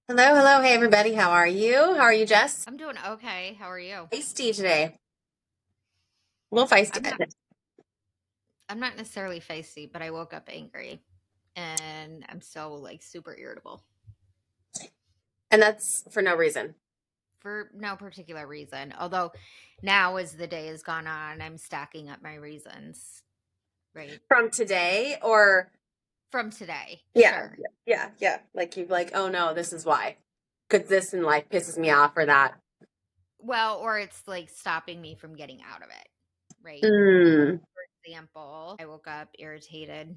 Hello, hello. Hey, everybody. How are you? How are you, Jess? I'm doing okay. How are you? Feisty today. A little feisty. I'm not I'm not necessarily feisty, but I woke up angry and I'm still like super irritable And that's for no reason. for no particular reason. Although now as the day has gone on, I'm stacking up my reasons, right? From today or, From today. yeah, Sure. yeah. Like you've like, oh no, this is why. Because this in life pisses me off or that. Well, or it's like stopping me from getting out of it, right? Mm. For example, I woke up irritated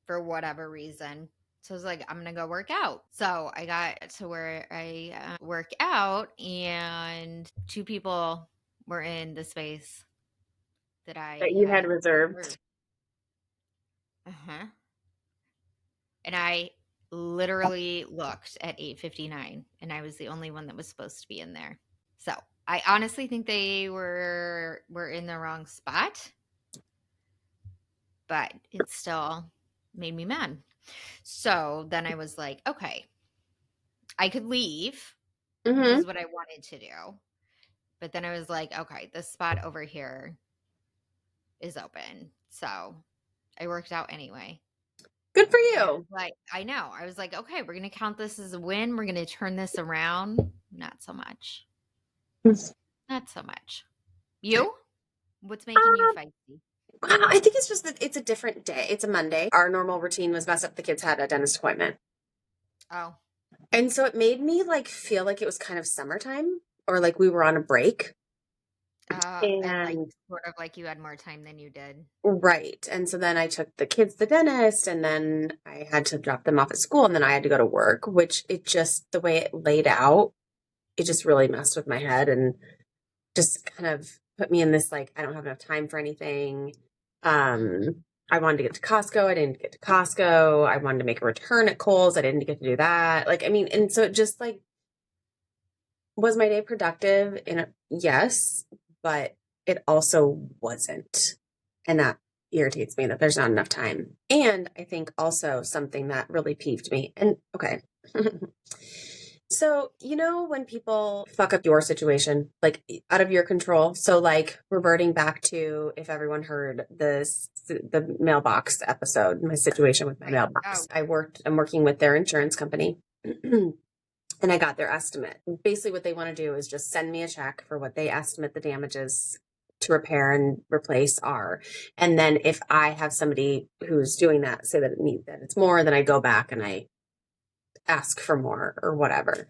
for whatever reason. So I was like, I'm gonna go work out. So I got to where I work out, and two people were in the space that That I you had had reserved. reserved. Uh-huh. And I literally looked at 8:59, and I was the only one that was supposed to be in there. So I honestly think they were in the wrong spot, but it still made me mad. So then I was like, okay, I could leave, which Mm-hmm. is what I wanted to do. But then I was like, okay, this spot over here is open. So I worked out anyway. Good for And you. like, I know. I was like, okay, we're going to count this as a win. We're going to turn this around. Not so much. Not so much. You? What's making you Um, feisty? I think it's just that it's a different day. It's a Monday. Our normal routine was messed up. The kids had a dentist appointment. Oh, And so it made me like feel like it was kind of summertime or like we were on a break. and like And sort of like you had more time than you did. right. And so then I took the kids to the dentist and then I had to drop them off at school and then I had to go to work, which it just, the way it laid out, it just really messed with my head and just kind of put me in this like, I don't have enough time for anything. I wanted to get to Costco. I didn't get to Costco. I wanted to make a return at Kohl's. I didn't get to do that. Like, I mean, and so it just like, was my day productive? Yes, but it also wasn't. And that irritates me that there's not enough time. And I think also something that really peeved me. And okay. So, when people fuck up your situation, like out of your control. So, like reverting back to if everyone heard the mailbox episode, my situation with my Right. mailbox. Oh, I'm working with their insurance company. And I got their estimate. Basically, what they want to do is just send me a check for what they estimate the damages to repair and replace are. And then if I have somebody who's doing that say that it's more, then I go back and I ask for more or whatever.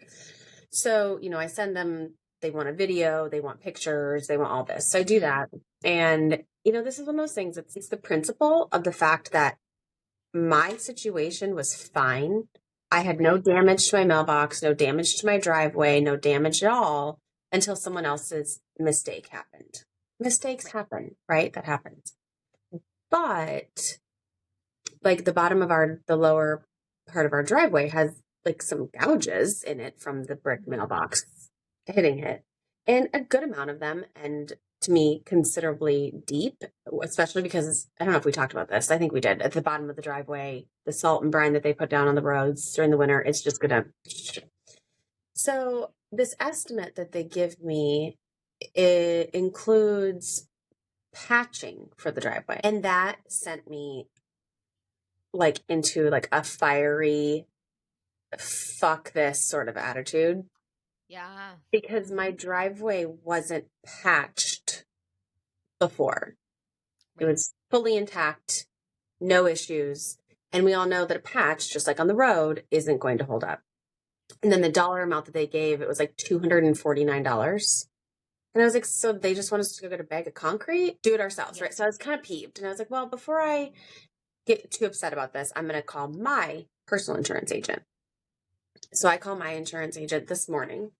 So, I send them, they want a video, they want pictures, they want all this. So I do mhm. that. And, this is one of those things. It's the principle of the fact that my situation was fine. I had no Right. damage to my mailbox, no damage to my driveway, no damage at all until someone else's mistake happened. Mistakes Right. happen, right? That happens. But like the lower part of our driveway has like some gouges in it from the brick Mhm. mailbox hitting it, and a good amount of them, and to me, considerably deep, especially because I don't know if we talked about this. I think we did. At the bottom of the driveway, the salt and brine that they put down on the roads during the winter, it's just gonna. So, this estimate that they give me, it includes patching for the driveway. And that sent me like into like a fiery fuck this sort of attitude Yeah. because my Hmm. driveway wasn't patched before. It Right. was fully intact, no issues. And we all know that a patch, just like on the road, isn't going to hold up. And then the Right. dollar amount that they gave, it was like $249. And I was like, so they just want us to go get a bag of concrete? Do it ourselves, Yeah. right? So I was kind of peeved. And I was like, well, before I get too upset about this, I'm going to call my personal insurance agent. So I call my insurance agent this morning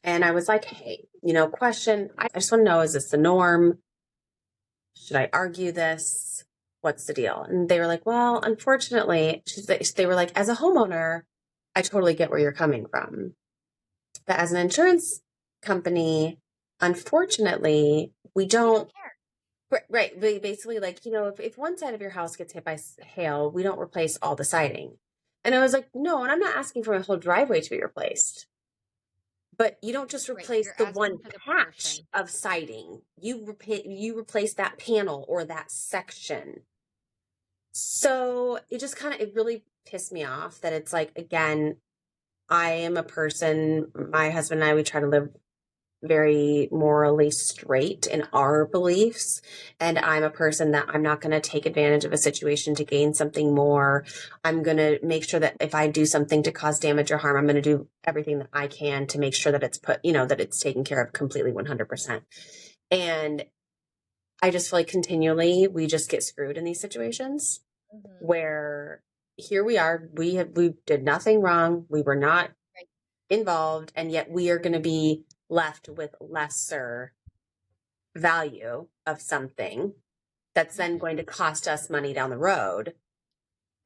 and I was like, hey, question. I just want to know, is this the norm? Should I argue this? What's the deal? And they were like, well, unfortunately, they were like, as a homeowner, I totally get where you're coming from. But as an insurance company, unfortunately, we We don't. don't care. Right. Basically, like, if one side of your house gets hit by hail, we don't replace all the siding. And I was like, no, and I'm not asking for my whole driveway to be replaced. But you don't just Right. replace You're the asking one for the patch portion. of siding. You replace that panel or that section. So it just kind of, it really pissed me off that it's like, again, I am a person, my husband and I, we try to live very morally straight in our beliefs. And I'm a person that I'm not going to take advantage of a situation to gain something more. I'm going to make sure that if I do something to cause damage or harm, I'm going to do everything that I can to make sure that it's put, that it's taken care of completely 100%. And I just feel like continually we just get screwed in these situations Mm-hmm. where here we are, we did nothing wrong. We were not Right. involved, and yet we are going to be left with lesser value of something that's then Mm-hmm. going to cost us money down the road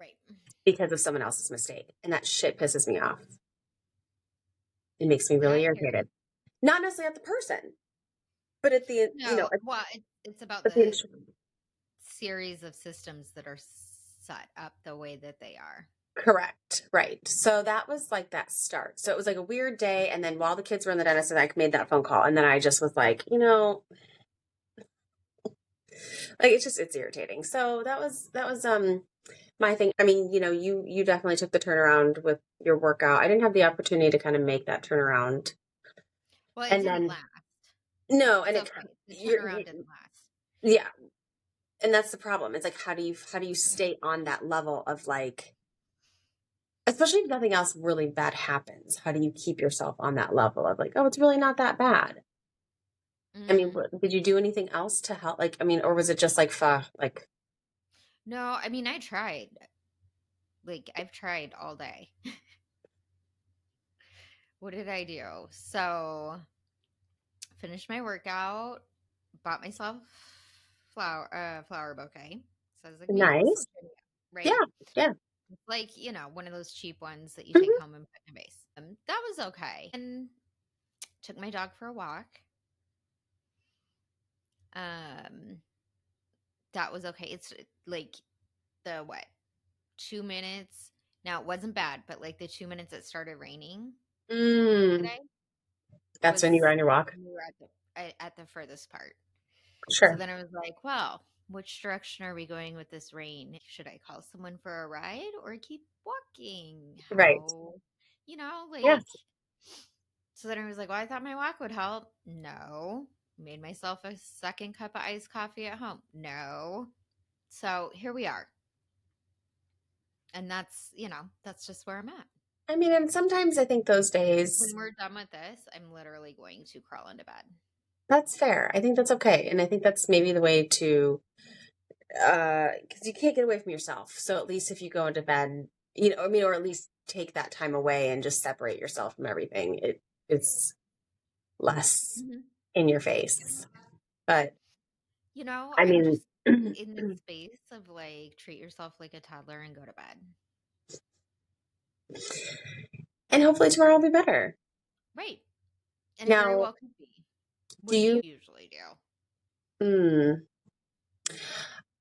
Right. because of someone else's mistake. And that shit pisses me off. It makes me Yeah, really I hear you. irritated. Not necessarily at the person, but at the, No, well, it's about at the the insurance. series of systems that are set up the way that they are. Correct. Right. So that was like that start. So it was like a weird day. And then while the kids were in the dentist, and I made that phone call. And then I just was like, like it's irritating. So that was my thing. I mean, you definitely took the turnaround with your workout. I didn't have the opportunity to kind of make that turnaround. Well, it And didn't then last. no, It's and it okay. The you're turnaround didn't last. yeah, and that's the problem. It's like how do you stay on that level of like, especially if nothing else really bad happens, how do you keep yourself on that level of like, oh, it's really not that bad? I mean, Mm. did you do anything else to help? Like, I mean, or was it just like, like, No, I mean, I tried. Like, I've tried all day. What did I do? So, finished my workout, bought myself flower bouquet. So I was like, maybe this will nice? turn out, right? Yeah, yeah. Like, one of those cheap ones that you take Mhm. home and put in a vase. That was okay. And took my dog for a walk. Um, that was okay. It's like the what 2 minutes. Now it wasn't bad, but like the 2 minutes it started raining Mm, today that's when you were was on your walk. we were at the furthest part. So Sure. then I was like, well, which direction are we going with this rain? Should I call someone for a ride or keep walking? Right. Like, Yes. so then I was like, well, I thought my walk would help. No. Made myself a second cup of iced coffee at home. No. So here we are. And that's just where I'm at. I mean, and sometimes I think those When days, we're done with this, I'm literally going to crawl into bed. that's fair. I think that's okay. And I think that's maybe the way to, because you can't get away from yourself. So at least if you go into bed, I mean, or at least take that time away and just separate yourself from everything, it's less Hmm. in your face. But I I'm mean, just and in the space of like treat yourself like a toddler and go to bed. hopefully tomorrow will be better. Right. And it very Now, well could be. do What do you you, usually do? mm,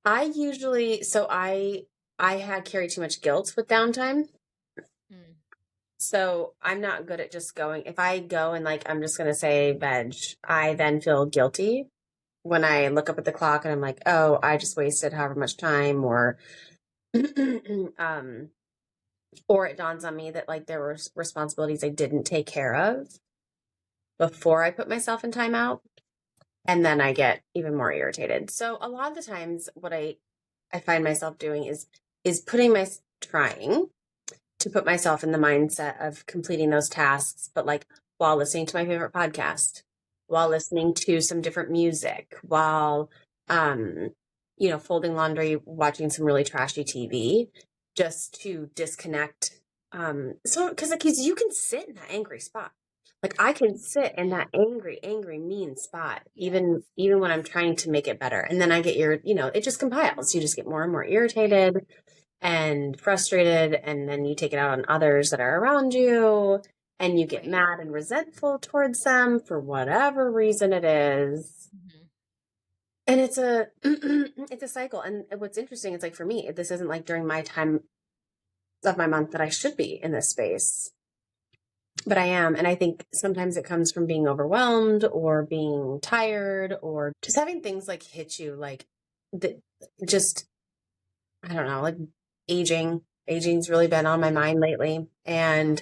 I usually, so I had carried too much guilt with downtime. Mm. So I'm not good at just going. If I go and like, I'm just going to say veg, I then feel guilty when I look up at the clock and I'm like, oh, I just wasted however much time um, or it dawns on me that like there were responsibilities I didn't take care of before I put myself in timeout. And then I get even more irritated. So a lot of the times what I find myself doing is trying to put myself in the mindset of completing those tasks, but like while listening to my favorite podcast, while Right. listening to some different music, while um, folding laundry, watching some really trashy TV, just to disconnect. So because you can sit in that angry spot. Like I can sit in that angry, angry, mean spot, Yes. even when I'm trying to make it better. And then I get it just compiles. You just get more and more Right. irritated and frustrated, and then you take it out on others that are around you, and you get Right. mad and resentful towards them for whatever reason it is. Hmm. And it's a it's a cycle. And what's interesting is like for me, this isn't like during my time of my month that I should be in this space. But I am. And I think sometimes it comes from being overwhelmed or being tired or just having things like hit you, like the, just, I don't know, like aging. Aging's really been on my mind lately. And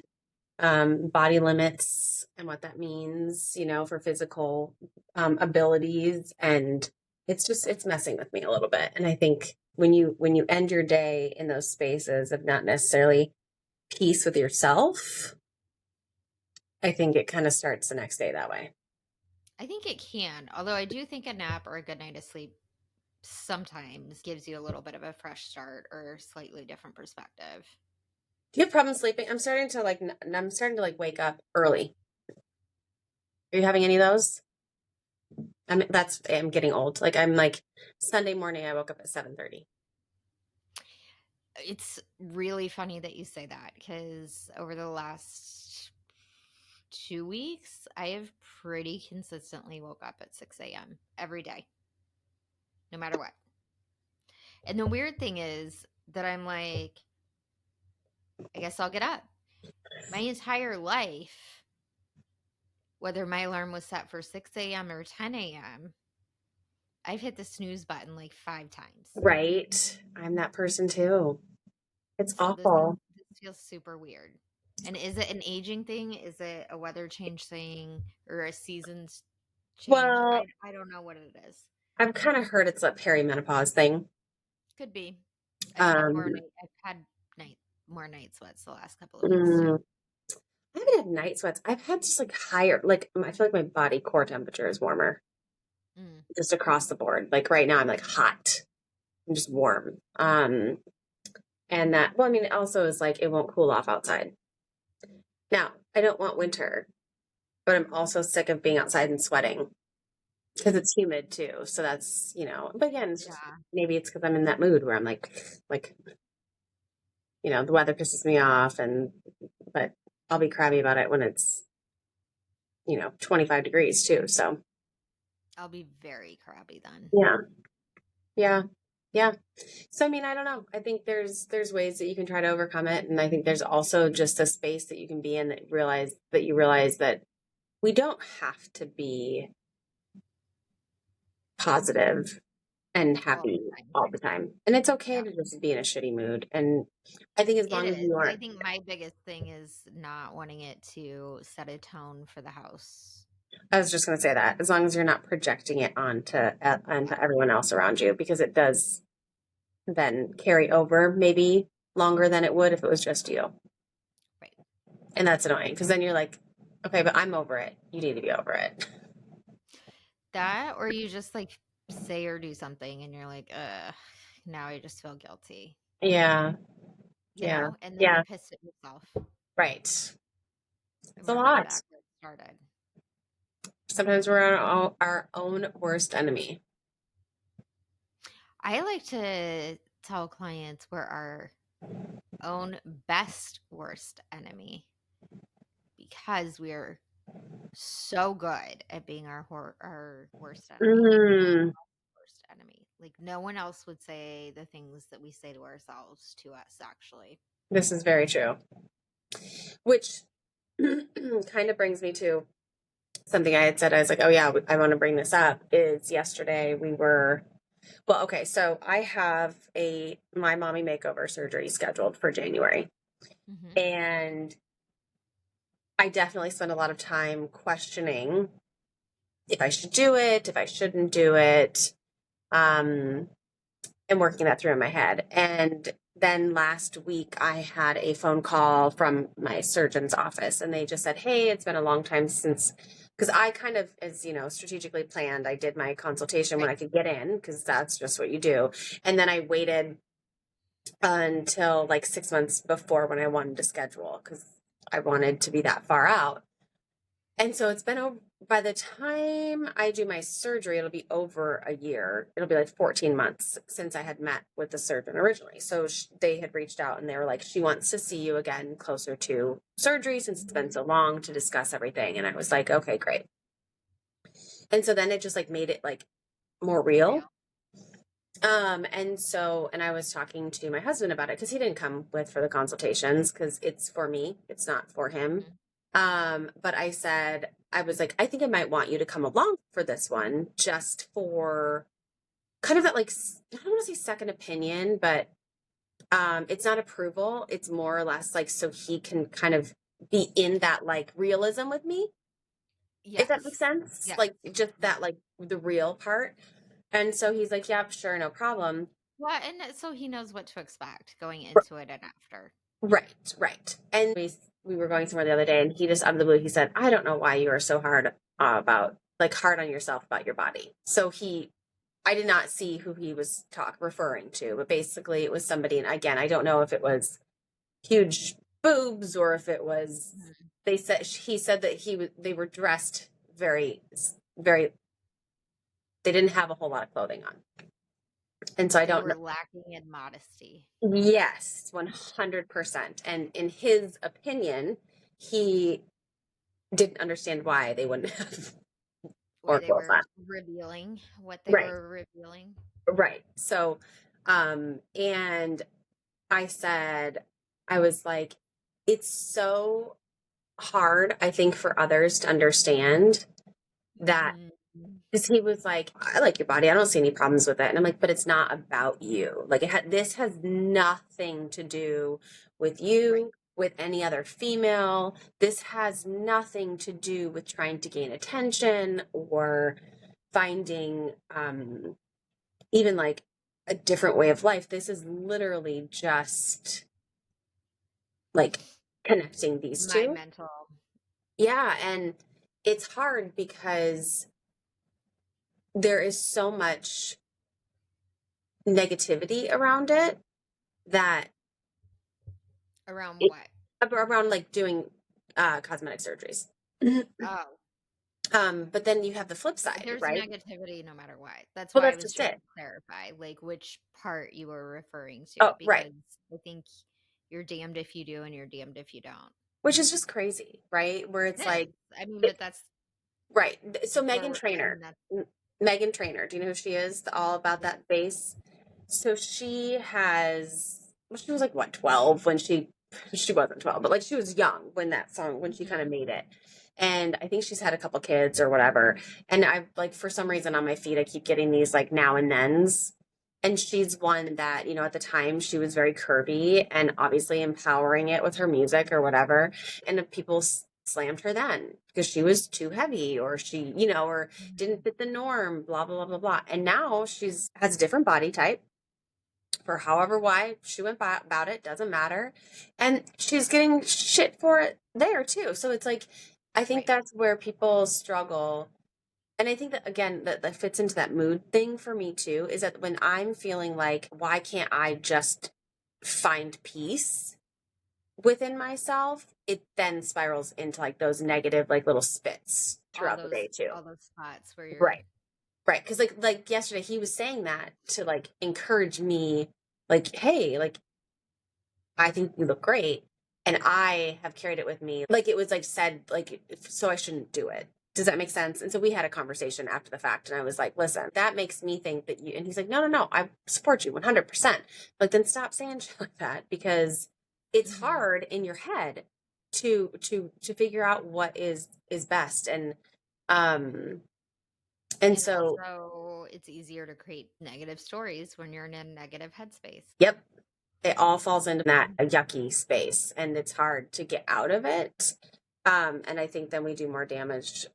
body limits and what that means, for physical abilities. And it's messing with me a little bit. And I think when you end your day in those spaces of not necessarily peace with yourself, I think it kind of starts the next day that way. I think it can, although I do think a nap or a good night of sleep sometimes gives you a little bit of a fresh start or slightly different perspective. Do you have problems sleeping? I'm starting to like wake up early. Are you having any of those? I'm getting old. Like I'm like Sunday morning I woke up at 7:30. It's really funny that you say that because over the last 2 weeks, I have pretty consistently woke up at 6 a.m. every day, no matter what. And the weird thing is that I'm like, I guess I'll get up. My entire life, whether my alarm was set for 6 a.m. or 10 a.m., I've hit the snooze button like 5 times. Right. I'm that person too. It's So awful. this feels super weird. And is it an aging thing? Is it a weather change thing or a seasons change? Well, I don't know what it is. I've kind of heard it's a perimenopause thing. Could be. Um, I've had night more night sweats the last couple of weeks too. mm, I haven't had night sweats. I've had just like higher, like I feel like my body core temperature is warmer Mm. just across the board. Like right now I'm like hot. I'm just warm. And that, well, I mean, it also is like it won't cool off outside. Now, I don't want winter, but I'm also sick of being outside and sweating because it's humid too. So that's, but again, it's just, Yeah, maybe it's because I'm in that mood where I'm like, the weather pisses me off but I'll be crabby about it when it's, 25 degrees too. So I'll be very crabby then. yeah, yeah, yeah. So, I mean, I don't know. I think there's ways that you can try to overcome it. And I think there's also just a space that you can be in that you realize that we don't have to be positive and All happy the time. all the time. And it's okay Yeah, to just be in a shitty mood. And I think as it long as is. you I aren't, think my biggest thing is not wanting it to set a tone for the house. I was just going to say that, as long as you're not projecting it onto Yeah, everyone else around you, because it does then carry over maybe longer than it would if it was just you. right. And that's annoying because then you're like, okay, but I'm over it. You need to be over it. That or you just like say or do something and you're like, now I just feel guilty. Yeah. Yeah. And then you're Yeah. pissed at yourself. Right. And It's a we're right lot. back where it started. Sometimes we're our own worst enemy. I like to tell clients we're our own best worst enemy because we're so good at being our worst enemy. Mm, Worst enemy. Like no one else would say the things that we say to ourselves to us actually. this is very true. Which kind of brings me to something I had said. I was like, oh yeah, I want to bring this up. Is yesterday we were, well, okay, so I have my mommy makeover surgery scheduled for January. Mm-hmm. And I definitely spent a lot of time questioning if I should do it, if I shouldn't do it, and working that through in my head. And then last week, I had a phone call from my surgeon's office, and they just said, hey, it's been a long time since, because I kind of, as strategically planned, I did my consultation when Right. I could get in, because that's just what you do. And then I waited until like 6 months before when I wanted to schedule, because I wanted to be that far out. And so it's been by the time I do my surgery, it'll be over a year. It'll be like 14 months since I had met with the surgeon originally. So they had reached out and they were like, she wants to see you again closer to surgery since it's been so long to discuss everything. And I was like, okay, great. And so then it just like made it like more real. Real. And I was talking to my husband about it because he didn't come with for the consultations because it's for me, it's not for him. Mhm. But I said, I was like, I think I might want you to come along for this one just for kind of that, like, I don't want to say second opinion, but it's not approval. It's more or less like so he can kind of be in that like realism with me, if that makes Yes. sense. Yes. Like just that, like the real part. And so he's like, "Yep, sure, no problem." Well, and so he knows what to expect going into it and after. Right, right. And we were going somewhere the other day, and he just out of the blue he said, "I don't know why you are so hard about like hard on yourself about your body." So I did not see who he was referring to, but basically it was somebody, and again, I don't know if it was huge boobs or if it was. Mhm. He said that they were dressed very. They didn't have a whole lot of clothing on, and so I They don't know. were lacking in modesty. Yes, 100%. And in his opinion, he didn't understand why they wouldn't have Why more they clothes were on. revealing what they Right, were revealing. right. So, and I said, I was like, it's so hard, I think, for others to understand that. Mhm. Because he was like, I like your body. I don't see any problems with it. And I'm like, but it's not about you. Like, this has nothing to do with Right. you, with any other female. This has nothing to do with trying to gain attention or finding even like a different way of life. This is literally just like connecting these My two. mental. Yeah. And it's hard because there is so much negativity around it that Around it, what? around like doing cosmetic surgeries. Oh, But then you have the flip side, there's right? negativity no matter what. That's Well, why I that's was just trying it. to clarify, like, which part you were referring to, Oh, right. because I think you're damned if you do and you're damned if you don't. Which is just crazy, right? Where It it's is. like, I mean, it, but that's right. So where Megan we're, I mean, Trainor, that's, Megan Trainor, do you know who she is? All about yeah. that face. So well, she was like what, 12 when she wasn't 12, but like she was young when that song, when she kind of Mhm. made it. And I think she's had a couple kids or whatever. And I like, for some reason on my feed, I keep getting these like now and thens. And she's one that, at the time she was very curvy and obviously empowering it with her music or whatever. And if people slammed her then because she was too heavy or she, or didn't Mhm. fit the norm, blah, blah, blah, blah, blah. And now has a different body type for however why she went about it, doesn't matter. And she's getting shit for it there too. So it's like, I think Right. that's where people struggle. And I think that again, that fits into that mood thing for me too, is that when I'm feeling like, why can't I just find peace within myself? It then spirals into like those negative, like little spits throughout the day too. All those spots where you're, Right. Right. Cause like yesterday he was saying that to like encourage me, like, hey, like I think you look great. And I have carried it with me. Like it was like said, like, so I shouldn't do it. Does that make sense? And so we had a conversation after the fact. And I was like, listen, that makes me think that you, and he's like, no, no, no, I support you 100%. Like, then stop saying shit like that because it's Mhm. hard in your head to figure out what is best. Um, and And so, also it's easier to create negative stories when you're in a negative headspace. yep, it all falls into that Mhm. yucky space and it's hard to get out of it. And I think then we do more damage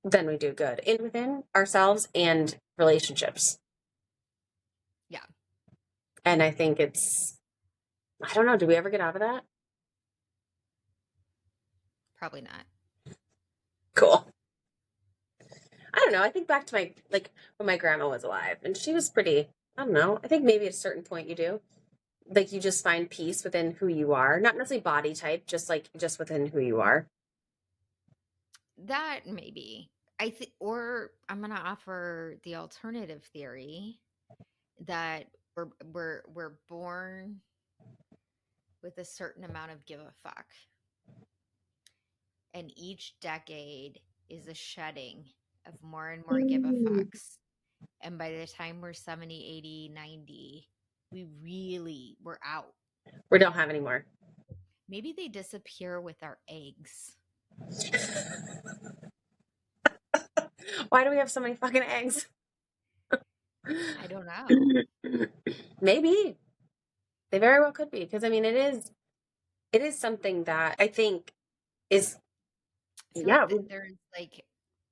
than we do good in within ourselves and relationships. Yeah, And I think I don't know, do we ever get out of that? probably not. Cool. I don't know. I think back to like when my grandma was alive and she was pretty, I don't know. I think maybe at a certain point you do. Like you just find peace within who you are, not necessarily body type, just within who you are. That maybe. I think, or I'm going to offer the alternative theory that we're born with a certain amount of give a fuck, and each decade is a shedding of more and more give a Mm. fucks, And by the time we're 70, 80, 90, we really were out. We don't have any more. Maybe they disappear with our eggs. Why do we have so many fucking eggs? I don't know. Maybe they very well could be, because I mean, it is something that I think is, I feel yeah, like there's like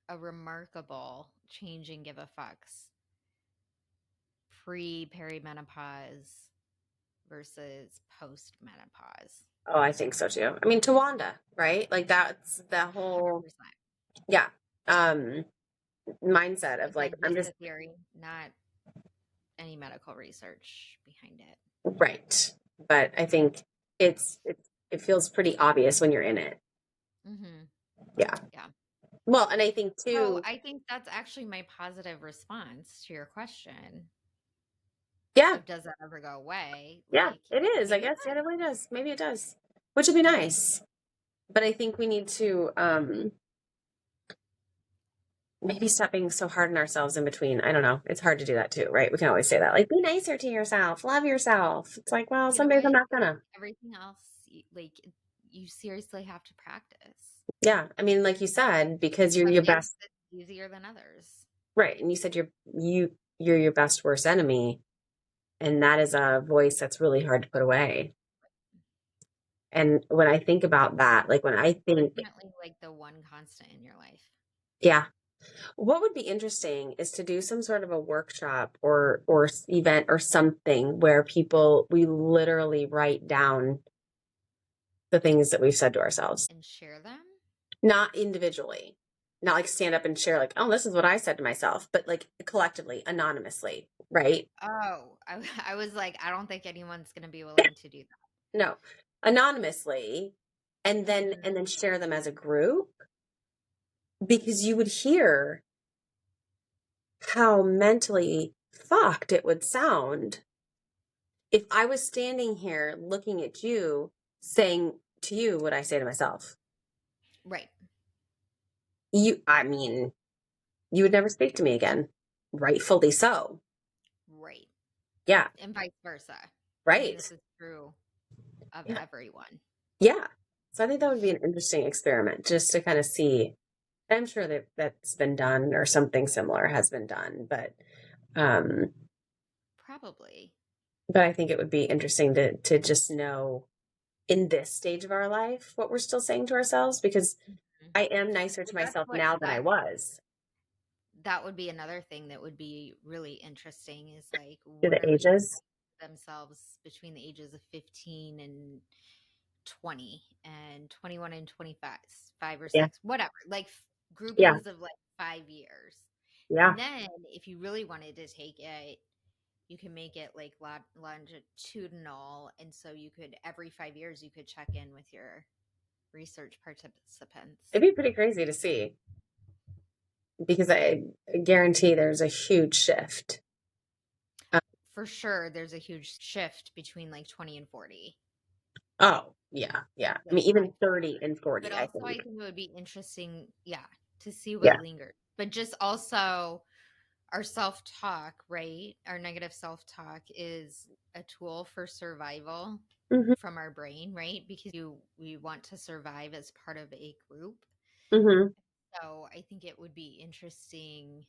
a remarkable change in give a fucks pre-perimenopause versus post-menopause. oh, I think so too. I mean, Tawanda, right? Like that's the whole, 100%. yeah, um, mindset of like, Again, I'm just just a theory, not any medical research behind it. right. But I think it feels pretty obvious when you're in it. Mm-hmm. Yeah. Yeah. Well, and I think So too, I think that's actually my positive response to your question yeah, of does that ever go away? yeah, Like it is. I maybe it guess yeah, does. it really does. Maybe it does, which would be nice. But I think we need to maybe stop being so hard on ourselves in between. I don't know. It's hard to do that too, right? We can always say that, like, be nicer to yourself, love yourself. It's like, well, You know some days I'm what? not gonna. Everything else, like you seriously have to practice. Yeah, I mean, like you said, because you're Some your days best, it's easier than others. right? And you said you're your best worst enemy, and that is a voice that's really hard to put away. And when I think about that, like when I think, Definitely like the one constant in your life. yeah, what would be interesting is to do some sort of a workshop or event or something where people we literally write down the things that we've said to ourselves, And share them. not individually, not like stand up and share like, oh, this is what I said to myself, but like collectively, anonymously, right? Oh, I was like, I don't think anyone's going to be willing to do that. No, anonymously, Mhm. and then share them as a group, because you would hear how mentally fucked it would sound if I was standing here looking at you saying to you what I say to myself. Right. I mean, you would never speak to me again. Rightfully so. Right. Yeah. And vice versa. I mean, Right. this is true of Yeah. everyone. Yeah. So I think that would be an interesting experiment just to kind of see. I'm sure that that's been done or something similar has been done, um, Probably. but I think it would be interesting to just know in this stage of our life what we're still saying to ourselves, because Mhm. I am nicer to Well, that's myself what now than I was. that would be another thing that would be really interesting is like To what the are people ages. themselves between the ages of 15 and 20 and 21 and 25, Yeah. 5 or 6, whatever, like Yeah. groupings of like 5 years. Yeah. And then if you really wanted to take it, you can make it like longitudinal. And so you could, every 5 years, you could check in with your research participants. It'd be pretty crazy to see, because I guarantee there's a huge shift. For sure, there's a huge shift between like 20 and 40, Oh, yeah. Yeah. I like mean, even by 30 far. and But 40, I also, think. I think it would be interesting, yeah, to see Yeah. what lingered. But just also, our self talk, right? Our negative self talk is a tool for survival Hmm. from our brain, right? Because we want to survive as part of a group. Hmm. So I think it would be interesting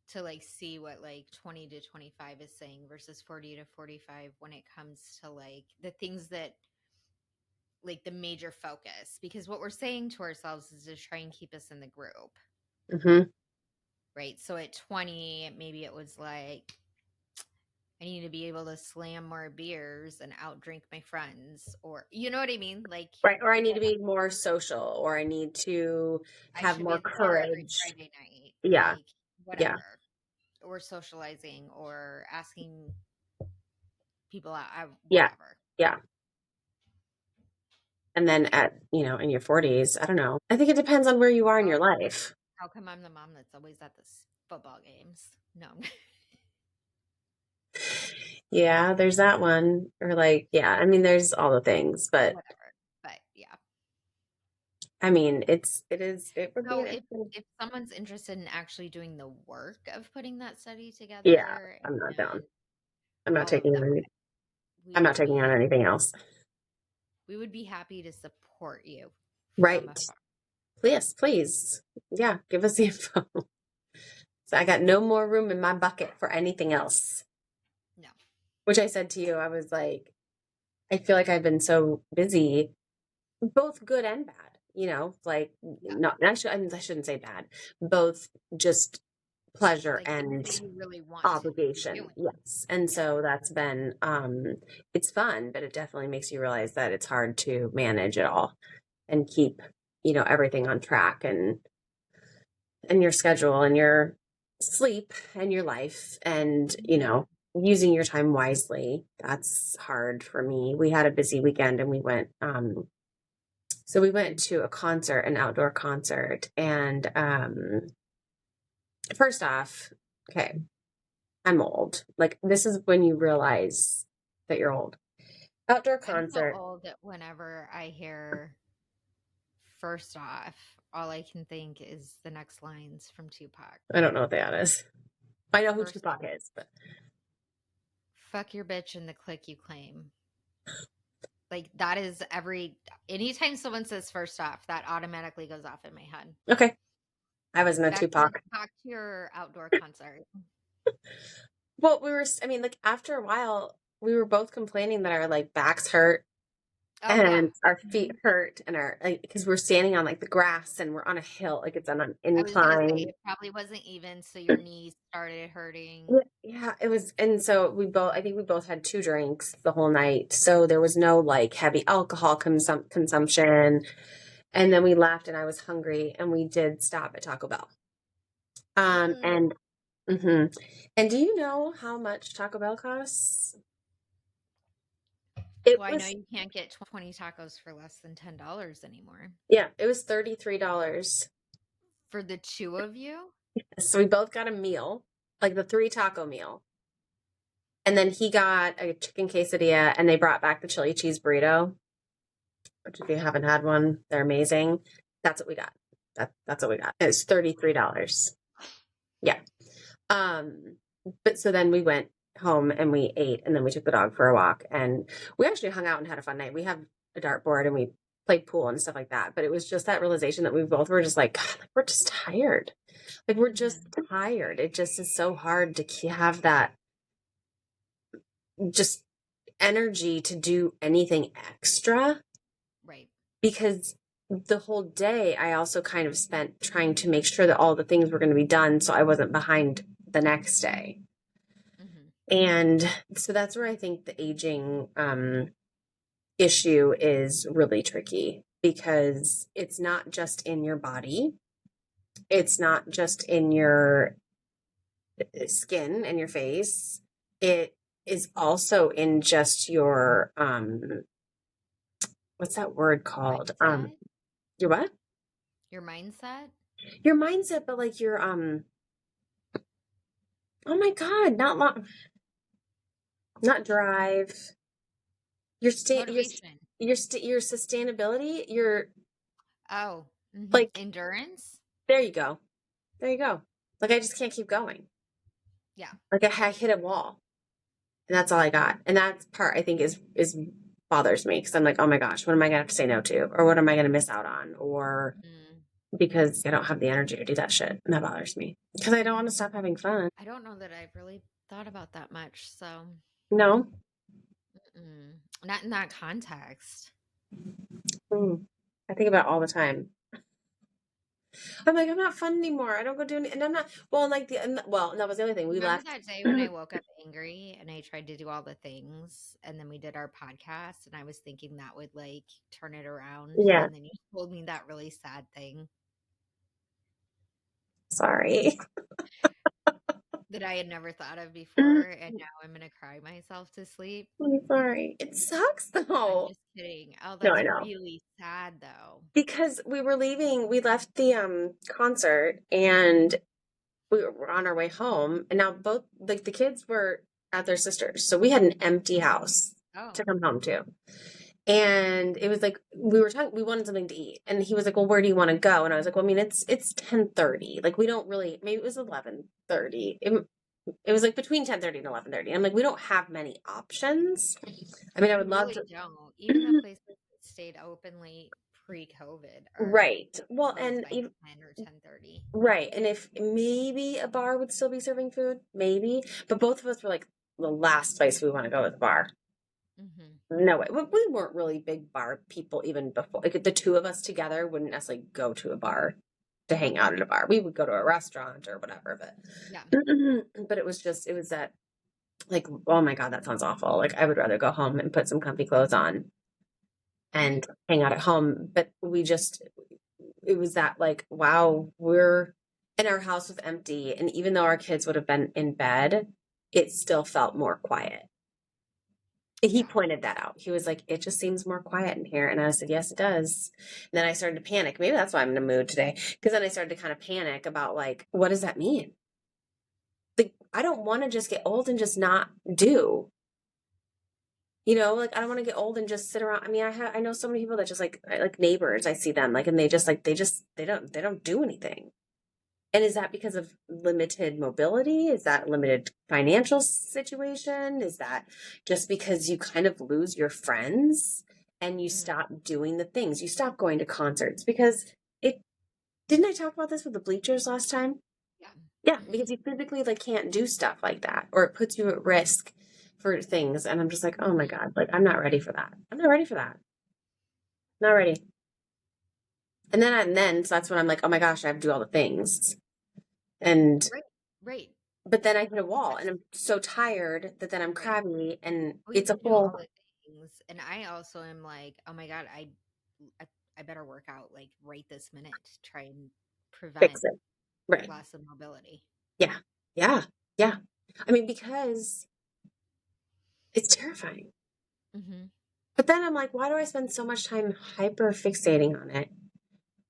to like see what like 20 to 25 is saying versus 40 to 45 when it comes to like the things that like the major focus, because what we're saying to ourselves is to try and keep us in the group, Hmm. right? So at 20 maybe it was like I need to be able to slam more beers and outdrink my friends, or you know what I mean? Like Right. Or I need to what be more social, or I need to I have should be more at the bar every courage. Friday night, Yeah. like Yeah. whatever. Or socializing or asking people out, Yeah. whatever. Yeah. And then in your 40s, I don't know. I think it depends on where you are in Oh, your life. how come I'm the mom that's always at the football games? No, Yeah, there's that one. Or like, yeah, I mean, there's all the things, but whatever. But yeah, I mean, it would be So an interesting. if someone's interested in actually doing the work of putting that study Yeah, together I'm not down. and I'm not all of taking that, on any, we I'm not would taking on be anything else. we would be happy to support you from Right. afar. Please, please. Yeah, give us the info. So I got no more room in my bucket for anything else. No. Which I said to you, I was like, I feel like I've been so busy, both good and bad, like Yeah. not actually, I shouldn't say bad, both just pleasure Like things and that you really want to be obligation. doing. Yes. And Yeah. so that's been, it's fun, but it definitely makes you realize that it's hard to manage it all and keep, everything on track and your schedule and your sleep and your life and, Mhm. using your time wisely. That's hard for me. We had a busy weekend and we went to a concert, an outdoor concert. And first off, okay, I'm old. Like, this is when you realize that you're old. Outdoor I'm so concert. old that whenever I hear first off, all I can think is the next lines from Tupac. I don't know what that is. I know who First Tupac off, is, but fuck your bitch and the clique you claim. Like that is anytime someone says first off, that automatically goes off in my head. okay. I was in a Tupac. Back to your outdoor concert. Well, I mean, like, after a while, we were both complaining that our, like, backs hurt Oh yeah. and our feet Mhm. hurt and because we're standing on, like, the grass and we're on a hill, like, it's on an I was gonna say incline. it probably wasn't even, so your knees started hurting. Yeah, yeah, it was. And so I think we both had 2 drinks the whole night. So there was no, like, heavy alcohol consumption. And then we left and I was hungry and we did stop at Taco Bell. Mm. And, hmm and do you know how much Taco Bell costs? It Well, I know was, you can't get 20 tacos for less than $10 anymore. yeah, it was $33. For the two of you? So we both got a meal, like the 3 taco meal. And then he got a chicken quesadilla and they brought back the chili cheese burrito, which if you haven't had one, they're amazing. That's what we got. That's what we got. It's $33. Yeah. Um, but so then we went home and we ate and then we took the dog for a walk and we actually hung out and had a fun night. We have a dartboard and we played pool and stuff like that. But it was just that realization that we both were just like, God, like, we're just tired. Like, we're just Mhm. tired. It just is so hard to have that just energy to do anything extra Right. because the whole day I also kind of spent trying to make sure that all the things were going to be done so I wasn't behind the next day. Mhm. And so that's where I think the aging issue is really tricky because it's not just in your body, it's not just in your skin and your face. It is also in just your what's that word called? Mindset? Your what? Your mindset? Your mindset, but like your oh my God, not drive. Your state Motivation. your sustainability, your Oh, mhm. like Endurance? there you go. There you go. Like, I just can't keep going. Yeah. Like, I hit a wall and that's all I got. And that part I think is bothers me because I'm like, oh my gosh, what am I gonna have to say no to? Or what am I gonna miss out on? Or Mm. because I don't have the energy to do that shit. And that bothers me. Because I don't want to stop having fun. I don't know that I've really thought about that much, so No. not in that context. Mm. I think about it all the time. I'm like, I'm not fun anymore. I don't go do any, and I'm not, well, like well, and that was the other thing. We Remember left. that day when I woke up angry and I tried to do all the things and then we did our podcast and I was thinking that would like turn it around Yeah. and then you told me that really sad thing Sorry. that I had never thought of before I'm and now I'm gonna cry myself to sleep. sorry. It sucks I'm though. just kidding. Oh, No, I that's know. really sad though. Because we left the concert and we were on our way home and now both like the kids were at their sisters. So we had an empty house to Oh, come home to. And it was like we were talking, we wanted something to eat, and he was like, "Well, where do you want to go?" And I was like, "Well, I mean, it's 10:30. Like we don't really. Maybe it was 11:30. It was like between 10:30 and 11:30. I'm like, we don't have many options. I mean, I would You love really to. don't. Even the places that stayed open late pre-COVID are Right. Well, closed and by 10 or 10:30. right. And if maybe a bar would still be serving food, maybe. But both of us were like, the last place we want to go is a bar. Hmm. No way. We weren't really big bar people even before. Like the two of us together wouldn't necessarily go to a bar to hang out at a bar. We would go to a restaurant or whatever, but Yeah. but it was that like, oh my God, that sounds awful. Like I would rather go home and put some comfy clothes on Right. and hang out at home. But it was that like, wow, we're and our house was empty. And even though our kids would have been in bed, it still felt more quiet. He Yeah. pointed that out. He was like, it just seems more quiet in here. And I said, yes, it does. And then I started to panic. Maybe that's why I'm in a mood today. Because then I started to kind of panic about like, what does that mean? Like, I don't want to just get old and just not do. Like I don't want to get old and just sit around. I mean, I know so many people that just like neighbors. I see them like, and they don't do anything. And is that because of limited mobility? Is that limited financial situation? Is that just because you kind of lose your friends and you Hmm. stop doing the things? You stop going to concerts because it didn't I talk about this with the bleachers last time? Yeah. Yeah, because you physically like can't do stuff like that or it puts you at risk for things. And I'm just like, oh my Hmm. God, like I'm not ready for that. I'm not ready for that. Not ready. And then so that's when I'm like, oh my gosh, I have to do all the things. And Right. Right. but then I hit a wall and That's I'm so tired that then I'm right. crabby and Well, you it's a can do all whole the things, and I also am like, oh my God, I, I better work out like right this minute to try and prevent fix it. Right. loss of mobility. Yeah. Yeah. Yeah. I mean, because it's terrifying. Hmm. But then I'm like, why do I spend so much time hyper fixating on it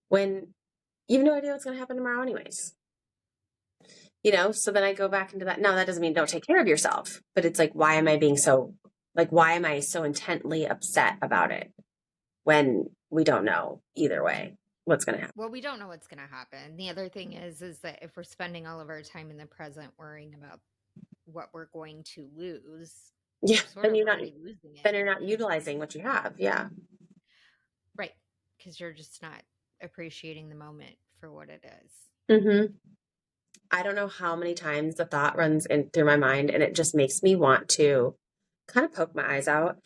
when you have no idea what's going to happen tomorrow, anyways? So then I go back into that. Now, that doesn't mean don't take care of yourself, but it's like, why am I so intently upset about it when we don't know either way what's going to happen? Well, we don't know what's going to happen. The other thing is that if we're spending all of our time in the present worrying about what we're going to lose, Yeah. we're sort of already losing Then it. you're not utilizing what you have. Yeah. Right. Because you're just not appreciating the moment for what it is. Hmm. I don't know how many times the thought runs in through my mind and it just makes me want to kind of poke my eyes out.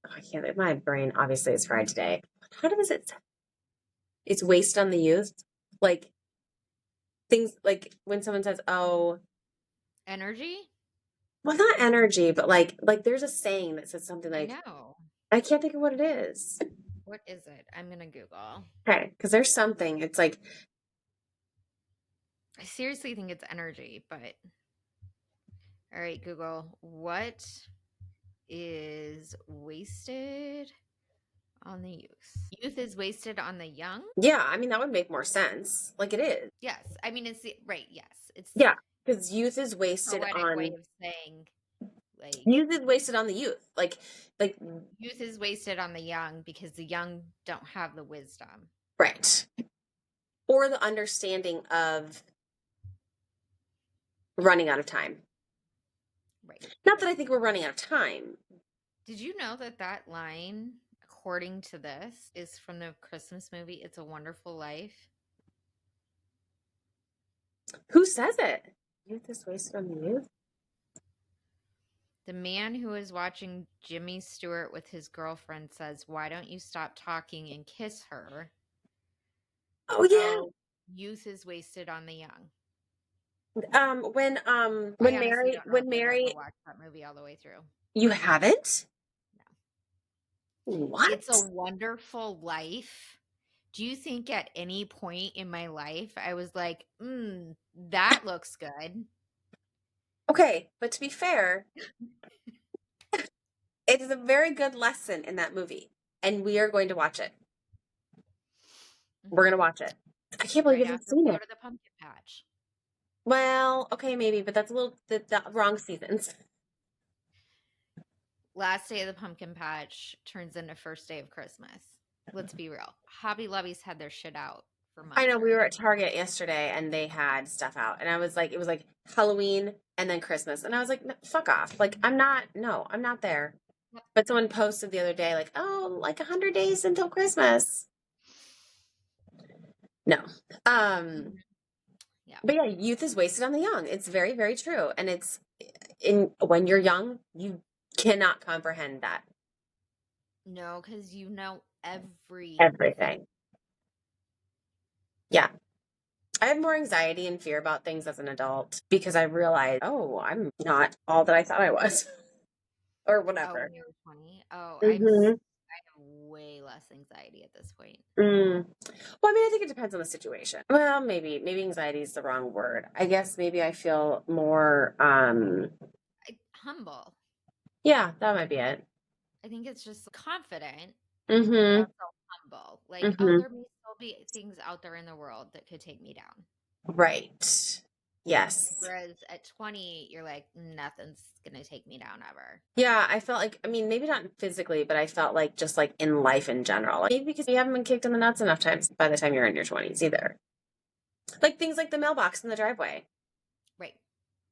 Oh, I can't, my brain obviously is fried today. How does it, it's waste on the youth? Like things like when someone says, oh, Energy? well, not energy, but like there's a saying that says something I like, know. I can't think of what it is. What is it? I'm going to Google. Okay. Because there's something, it's like, I seriously think it's energy, but all right, Google. What is wasted on the youth? Youth is wasted on the young? yeah, I mean, that would make more sense. Like it is. Yes. I mean, it's the, right. Yes. It's Yeah. Because youth is wasted poetic way on of saying like youth is wasted on the youth. Like youth is wasted on the young because the young don't have the wisdom. right. Or the understanding of running out of time. Right. Not that I think we're running out of time. Did you know that that line, according to this, is from the Christmas movie It's a Wonderful Life? Who says it? Youth is wasted on the youth. The man who is watching Jimmy Stewart with his girlfriend says, "Why don't you stop talking and kiss her?" Oh yeah. Oh, youth is wasted on the young. When I honestly Mary don't know if when I've ever Mary watched that movie all the way through. you haven't? No. It's a What? Wonderful Life. Do you think at any point in my life I was like, that looks good? Okay, but to be fair, it is a very good lesson in that movie, and we are going to watch it. We're gonna Hmm. watch it. I can't believe Right you haven't after we seen go it. to the pumpkin patch. Well, okay, maybe, but that's a little the wrong seasons. last day of the pumpkin patch turns into first day of Christmas. Let's be real. Hobby Lobby's had their shit out for I months know we were already. at Target yesterday and they had stuff out, and I was like, it was like Halloween and then Christmas, and I was like, "No, fuck off! Like, I'm not. No, I'm not there." Yep. But someone posted the other day, like, "Oh, like 100 days until Christmas." No. Um, Mhm. Yeah. but yeah, youth is wasted on the young. It's very, very true, and it's in when you're young, you cannot comprehend that No, because you know everything. everything. Yeah. I have more anxiety and fear about things as an adult because I realize, oh, I'm not all that I thought I was or Oh, whatever. when you were 20? Oh, Hmm. I have way less anxiety at this point. Mm. Well, I mean, I think it depends on the situation. Well, maybe anxiety is the wrong word. I guess maybe I feel more, Humble. yeah, that might be it. I think it's just confident, but Hmm. also humble. Like, oh, Hmm. there may still be things out there in the world that could take me down. Right. Yes. Whereas at 20, you're like, nothing's gonna take me down ever. Yeah, I felt like, I mean, maybe not physically, but I felt like just like in life in general. Like, maybe because you haven't been kicked in the nuts enough times by the time you're in your 20s either. Like things like the mailbox in the driveway. Right.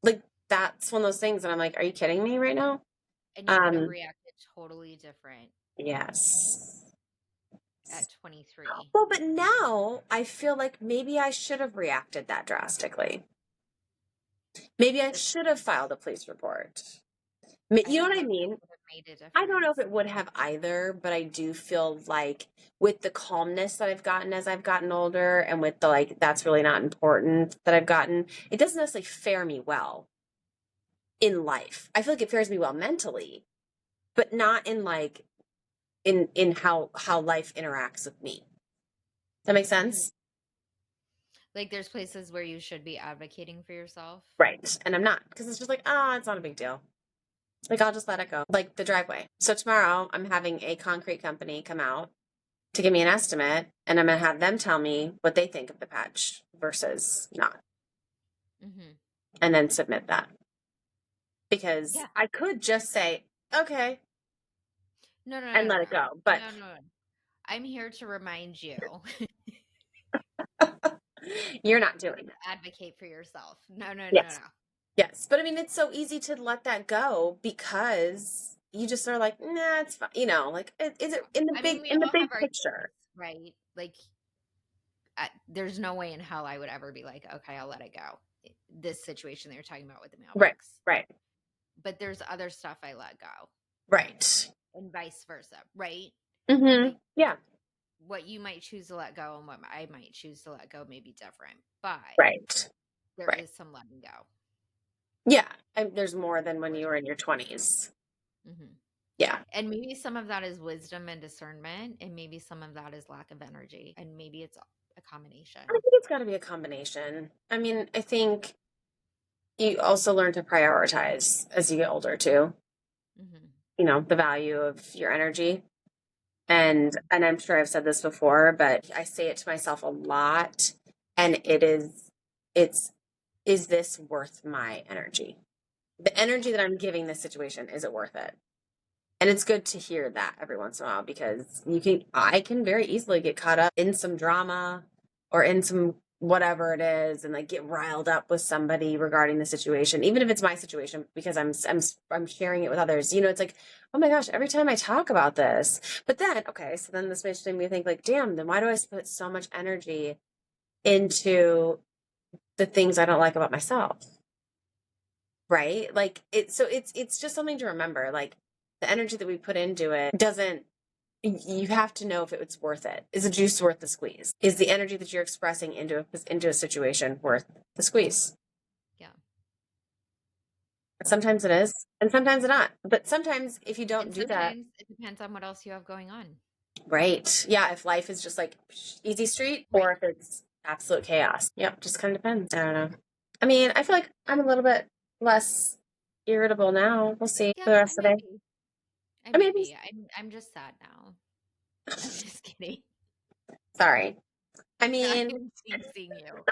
Like that's one of those things that I'm like, are you kidding me right now? And you would have Um, reacted totally different yes. at 23. Well, but now I feel like maybe I should have reacted that drastically. Maybe I It, should have filed a police report. I You know don't what know I if it mean? would have made a I don't know if difference. it would have either, but I do feel like with the calmness that I've gotten as I've gotten older and with the like, that's really not important that I've gotten, it doesn't necessarily fare me well in life. I feel like it fares me well mentally, but not in like in how life interacts with me. Does that make Mhm. sense? Like, there's places where you should be advocating for yourself. Right. And I'm not because it's just like, oh, it's not a big deal. Like I'll just let it go. Like the driveway. So tomorrow I'm having a concrete company come out to give me an estimate, and I'm going to have them tell me what they think of the patch versus not, Hmm. and then submit that. Because Yeah. I could just say, okay, No, no, and no, let no, it no. go. But No, no, no. I'm here to remind you you're not to doing it. advocate for yourself. No, no, no, no, Yes. no. Yes. But I mean, it's so easy to let that go because you just are like, nah, it's fine. Like, is it I mean, we in the all have big our picture? days, right? Like, there's no way in hell I would ever be like, okay, I'll let it go. This situation that you're talking about with the Right. mailbox. Right. But there's other stuff I let go, Right. and vice versa, right? Mm-hmm. Like, Yeah. what you might choose to let go and what I might choose to let go may be different, but Right. there Right. is some letting go. Yeah. There's more than when you were in your 20s. Hmm. Yeah. And maybe some of that is wisdom and discernment, and maybe some of that is lack of energy, and maybe it's a I combination. think it's got to be a combination. I mean, I think you also learn to prioritize as you get older too. Hmm. The value of your energy. Yeah. And I'm sure I've said this before, but I say it to myself a lot. And it's, is this worth my energy? The Yeah. energy that I'm giving this situation, is it worth it? And it's good to hear that every once in a while because I can very easily get caught up in some drama or in some whatever it is and like get riled up with somebody regarding the situation, even if it's my situation, because I'm sharing it with others. It's like, oh my gosh, every time I talk about this, but then, okay, so then this makes me think like, damn, then why do I put so much energy into the things I don't like about myself? Right? Like it's just something to remember. Like the energy that we put into it doesn't you have to know if it's worth it. Is the juice worth the squeeze? Is the energy that you're expressing into a situation worth the squeeze? Yeah. Sometimes it is, and sometimes it's not. But sometimes if you don't And do that, sometimes it depends on what else you have going on. right? Yeah, if life is just like easy street or Right. if it's absolute chaos. Yep, just kind of depends. I don't know. I mean, I feel like I'm a little bit less irritable now. We'll see for Yeah, the I rest of the might day. be. I I might maybe be. I'm just sad now. I'm just kidding. sorry. I I'm mean, teasing you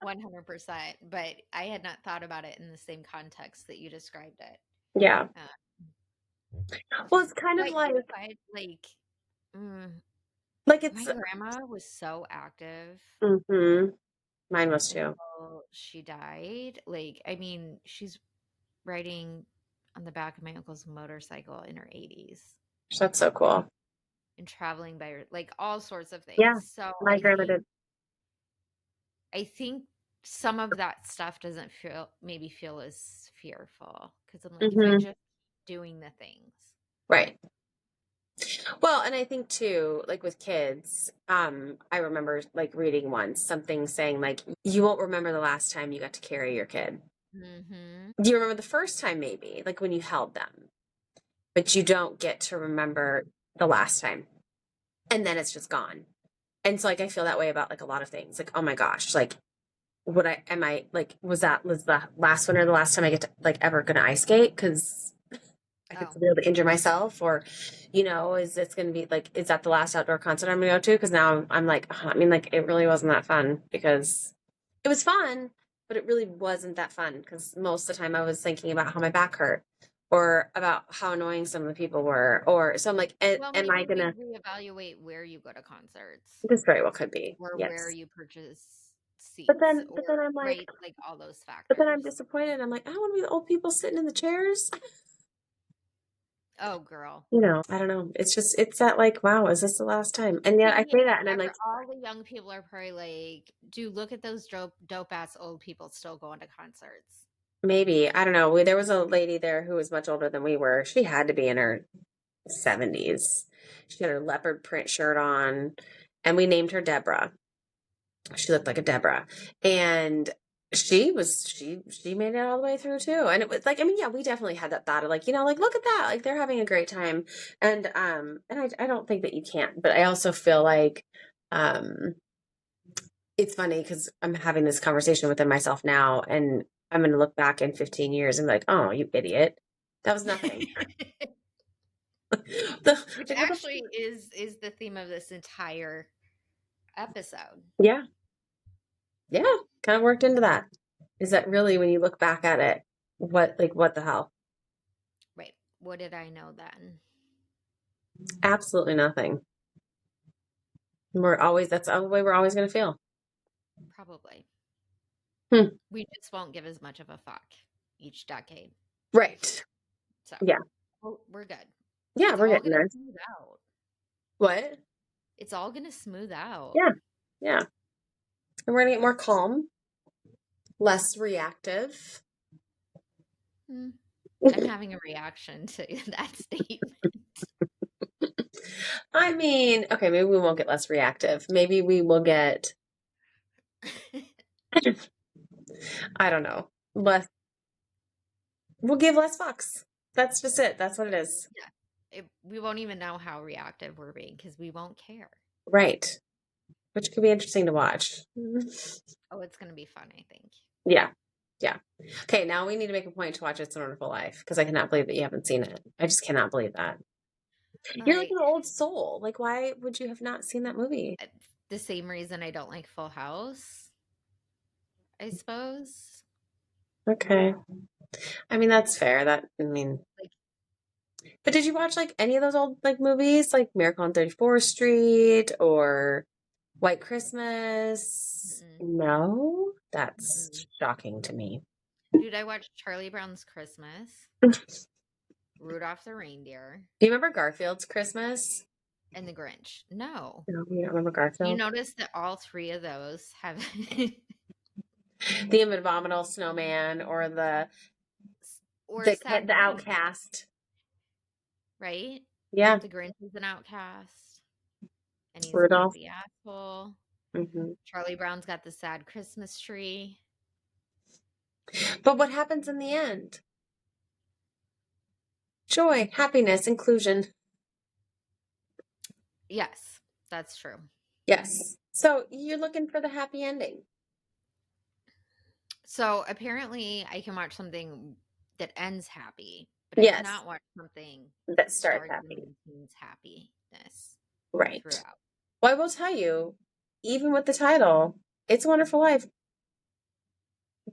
100%, but I had not thought about it in the same context that you described it. yeah. Uh, Well, it's kind of But you know what? Mm, like my it's grandma was so active mhm. Mine was too. until she died. Like, I mean, she's riding on the back of my uncle's motorcycle in her 80s That's so cool. and traveling by her, like all sorts of Yeah, things. So my grandma did. I think some of that stuff doesn't feel as fearful because I'm like, if I Mhm. just keep doing the things. Right. Well, and I think too, like with kids, I remember like reading once something saying like you won't remember the last time you got to carry your kid. Mm-hmm. Do you remember the first time maybe, like when you held them, but you don't get to remember the last time. And then it's just gone. And so like I feel that way about like a lot of things. Like, oh my gosh, like would I am I like was the last one or the last time I get to like ever gonna ice skate? Because I could Oh, be able to injure myself, or is this going to be like, is that the last outdoor concert I'm going to go to? Because now I'm like, I mean, like, it really wasn't that fun because it was fun, but it really wasn't that fun because most of the time I was thinking about how my back hurt or about how annoying some of the people were. Or so I'm like, well, am I maybe going to? reevaluate where you go to concerts This very well could be. or where Yes. you purchase But seats then, but then or, I'm like, right, like all those but then I'm factors. disappointed. I'm like, I don't want to be the old people sitting in the chairs. Oh, girl. I don't know. It's that like, wow, is this the last time? And yeah, I Thing say that and I'm is, like, all the young people are probably like, dude, look at those dope ass old people still going to concerts. maybe. I don't know. There was a lady there who was much older than we were. She had to be in her 70s. She had her leopard print shirt on, and we named her Deborah. She looked like a Deborah. And she made it all the way through too. And it was like, I mean, yeah, we definitely had that thought of like, like, look at that. Like they're having a great time. And I don't think that you can't, but I also feel like um it's funny because I'm having this conversation within myself now, and I'm going to look back in 15 years and be like, oh, you idiot. That was nothing. Which Like, what the, actually is the theme of this entire episode. yeah, yeah, kind of worked into that. Is that really, when you look back at it, what the hell? Right. What did I know then? Absolutely nothing. That's the way we're always going to feel. Probably. Hmm. We just won't give as much of a fuck each decade. Right. So Yeah. we're good. Yeah, It's we're all getting gonna there. smooth out. What? It's all gonna smooth out. Yeah. Yeah. And we're going to get more calm, less reactive. Hmm. I'm having a reaction to that statement. I mean, okay, maybe we won't get less reactive. Maybe we will get, I don't know, less, we'll give less fucks. That's just it. That's what it is. Yeah. We won't even know how reactive we're being because we won't care. Right. Which could be interesting to watch. Oh, it's gonna be fun, I think. Yeah. Yeah. Okay, now we need to make a point to watch It's a Wonderful Life because I cannot believe that you haven't seen it. I just cannot believe that. You're like Like an old soul. Like, why would you have not seen that movie? the same reason I don't like Full House, I suppose. Okay. I mean, that's fair. I mean, Like, but did you watch like any of those old like movies like Miracle on 34th Street or White Christmas? mm-mm, No, that's mm-mm. shocking to me. Dude, I watched Charlie Brown's Christmas, Do Rudolph the Reindeer, you remember Garfield's Christmas? and The Grinch. No. No, you don't remember You Garfield? notice that all three of those have The Abominable Snowman or or sad the things, Outcast. right? Yeah, The Grinch is an outcast and he's a Rudolph. grumpy asshole. Hmm. Charlie Brown's got the sad Christmas tree. But what happens in the end? Joy, happiness, inclusion. Yes, that's true. Yes. So you're looking for the happy ending. So apparently I can watch something that ends happy, but I Yes, cannot watch something that that starts starts and happy. maintains happiness Right. throughout. Well, I will tell you, even with the title, It's a Wonderful Life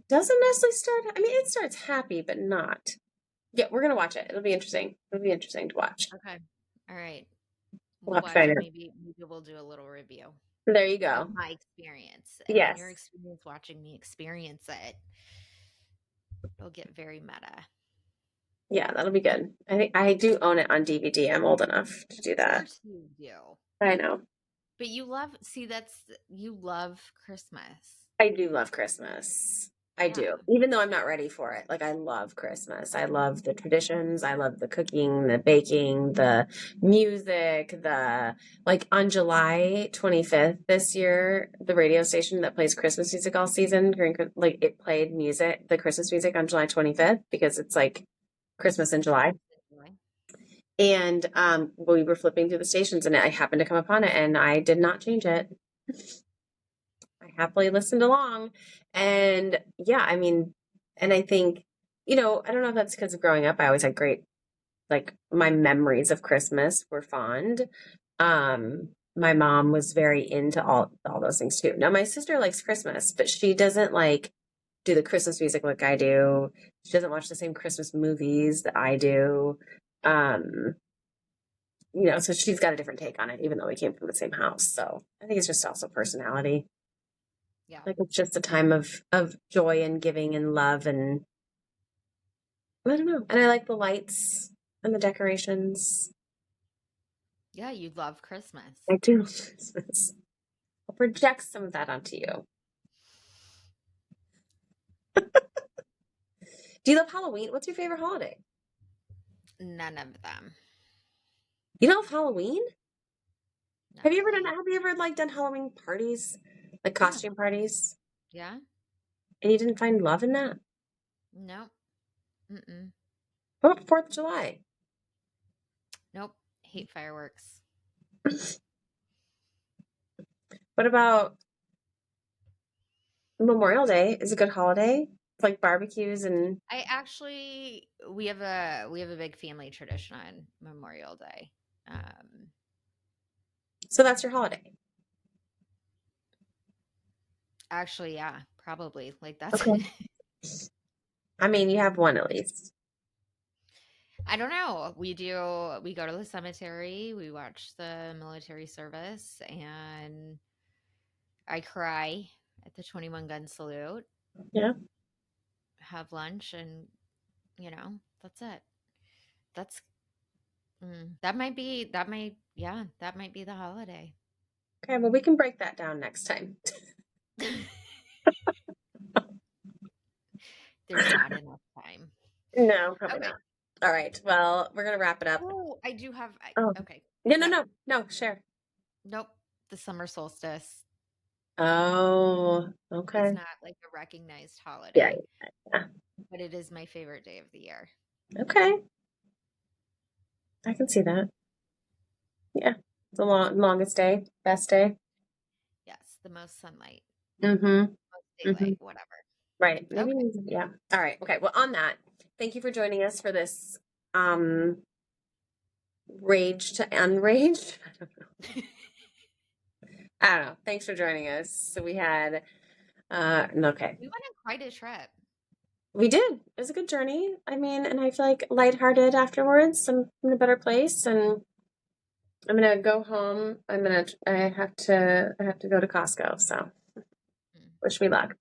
doesn't necessarily start. I mean, it starts happy, but not. Yeah, we're gonna watch it. It'll be interesting. It'll be interesting to watch. Okay. All right. We'll We'll have to watch find it. it. Maybe we'll do a little review There you of go. my experience. And then your Yes. experience watching me experience it, it'll get very meta. Yeah, that'll be good. I think I do own it on DVD. I'm old enough to Of do that. course you do. I know. But you love, see, you love Christmas. I do love Christmas. I Yeah. do. Even though I'm not ready for it. Like I love Christmas. I love the traditions. I love the cooking, the baking, the music, the like on July 25th this year, the radio station that plays Christmas music all season, like it played music, the Christmas music on July 25th because it's like Christmas in July. And we were flipping through the stations and I happened to come upon it and I did not change it. I happily listened along. And yeah, I mean, and I think, I don't know if that's because of growing up. I always had great, like my memories of Christmas were fond. My mom was very into all those things too. Now my sister likes Christmas, but she doesn't like do the Christmas music like I do. She doesn't watch the same Christmas movies that I do. Um, so she's got a different take on it, even though we came from the same house. So I think it's just also personality. Yeah. Like it's just a time of joy and giving and love and I don't know. And I like the lights and the decorations. Yeah, you love Christmas. I do love Christmas. I'll project some of that onto you. Do you love Halloween? What's your favorite holiday? None of them. You don't love Halloween? Not Have really. you ever like done Halloween parties? Like Yeah. costume parties? Yeah. And you didn't find love in that? Nope. Mm-mm. What about 4th of July? Nope. Hate fireworks. What about Memorial Day? Is a good holiday? It's like barbecues and I actually we have a big family tradition on Memorial Day. Um, so that's your holiday. Actually, yeah, probably. Like that's Okay. I mean, you have one at least. I don't know. We go to the cemetery, we watch the military service, and I cry at the 21 gun salute, Yeah. have lunch, and that's it. That's that might be the holiday. Okay, well, we can break that down next time. There's not enough time. No, probably Okay. not. All right. Well, we're gonna wrap it up. Oh, I do have Oh, okay. no, no, Yep. no, no. Share. Nope. The summer solstice Oh, is okay. not like a recognized Yeah, holiday, yeah. but it is my favorite day of the year. Okay, I can see that. Yeah, the longest day, best day. Yes, the most sunlight, Mm-hmm. most Mm-hmm. daylight, whatever. Right. Maybe. Okay. Yeah. All right. Okay. Well, on that, thank you for joining us for this rage to unrage. I don't know. Thanks for joining us. So we had okay. We went on quite a trip. We did. It was a good journey. I mean, and I feel like lighthearted afterwards. I'm in a better place and I'm gonna go home. I have to go to Costco, so Mm. wish me luck.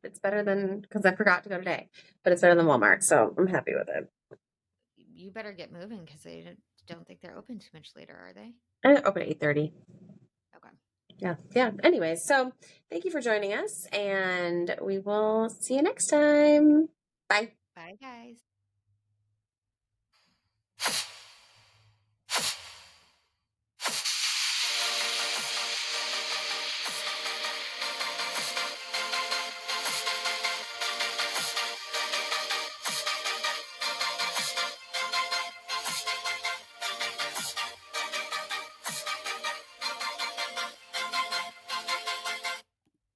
It's better than because I forgot to go today, but it's better than Walmart, so I'm happy with it. You better get moving because don't think they're open too much later, are they? I open at 8:30. Okay. Yeah, yeah. Anyways, so thank you for joining us, and we will see you next time. Bye. Bye, guys.